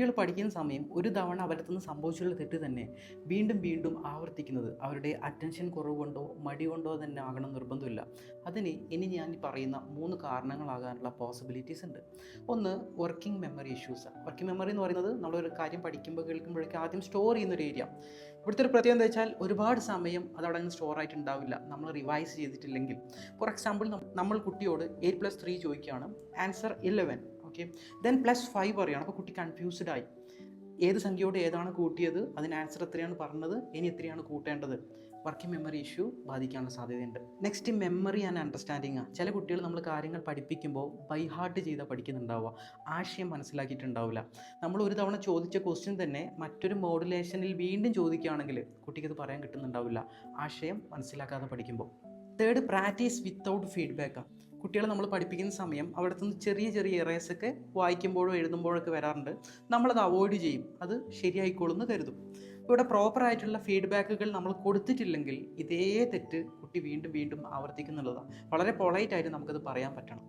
കുട്ടികൾ പഠിക്കുന്ന സമയം ഒരു തവണ അവരടുത്തുനിന്ന് സംഭവിച്ചുള്ള തെറ്റ് തന്നെ വീണ്ടും വീണ്ടും ആവർത്തിക്കുന്നത് അവരുടെ അറ്റൻഷൻ കുറവ് കൊണ്ടോ മടി കൊണ്ടോ തന്നെ ആകണം നിർബന്ധമില്ല. അതിന് ഇനി ഞാൻ ഈ പറയുന്ന 3 കാരണങ്ങളാകാനുള്ള പോസിബിലിറ്റീസ് ഉണ്ട്. ഒന്ന്, working memory issues. Working memory എന്ന് പറയുന്നത് നമ്മളൊരു കാര്യം പഠിക്കുമ്പോൾ കേൾക്കുമ്പോഴേക്കും ആദ്യം സ്റ്റോർ ചെയ്യുന്നൊരു ഏരിയ. ഇവിടുത്തെ ഒരു പ്രത്യേകത എന്താ വെച്ചാൽ ഒരുപാട് സമയം അതവിടെ അങ്ങ് സ്റ്റോർ ആയിട്ടുണ്ടാവില്ല നമ്മൾ റിവൈസ് ചെയ്തിട്ടില്ലെങ്കിൽ. ഫോർ എക്സാമ്പിൾ, നമ്മൾ കുട്ടിയോട് 8+3 ചോദിക്കുകയാണ്, ആൻസർ 11. ഓക്കെ, ദെൻ +5 പറയുകയാണ്. അപ്പോൾ കുട്ടി കൺഫ്യൂസ്ഡ് ആയി. ഏത് സംഖ്യയോട് ഏതാണ് കൂട്ടിയത്, അതിന് ആൻസർ എത്രയാണ് പറഞ്ഞത്, ഇനി എത്രയാണ് കൂട്ടേണ്ടത്. വർക്കിംഗ് മെമ്മറി ഇഷ്യൂ ബാധിക്കാനുള്ള സാധ്യതയുണ്ട്. Next, memory and understanding. ചില കുട്ടികൾ നമ്മൾ കാര്യങ്ങൾ പഠിപ്പിക്കുമ്പോൾ ബൈ ഹാർട്ട് ചെയ്താൽ പഠിക്കുന്നുണ്ടാവുക, ആശയം മനസ്സിലാക്കിയിട്ടുണ്ടാവില്ല. നമ്മൾ ഒരു തവണ ചോദിച്ച ക്വസ്റ്റ്യൻ തന്നെ മറ്റൊരു മോഡുലേഷനിൽ വീണ്ടും ചോദിക്കുകയാണെങ്കിൽ കുട്ടിക്കത് പറയാൻ കിട്ടുന്നുണ്ടാവില്ല, ആശയം മനസ്സിലാക്കാതെ പഠിക്കുമ്പോൾ. Third, practice without feedback. കുട്ടികളെ നമ്മൾ പഠിപ്പിക്കുന്ന സമയം അവിടുത്തെ നിന്ന് ചെറിയ ചെറിയ എറേഴ്സൊക്കെ വായിക്കുമ്പോഴോ എഴുതുമ്പോഴൊക്കെ വരാറുണ്ട്. നമ്മളത് അവോയ്ഡ് ചെയ്യും, അത് ശരിയായിക്കോളും എന്ന് കരുതും. ഇവിടെ പ്രോപ്പറായിട്ടുള്ള ഫീഡ്ബാക്കുകൾ നമ്മൾ കൊടുത്തിട്ടില്ലെങ്കിൽ ഇതേ തെറ്റ് കുട്ടി വീണ്ടും വീണ്ടും ആവർത്തിക്കുന്നുള്ളതാണ്. വളരെ പൊളൈറ്റായിട്ട് നമുക്കത് പറയാൻ പറ്റണം.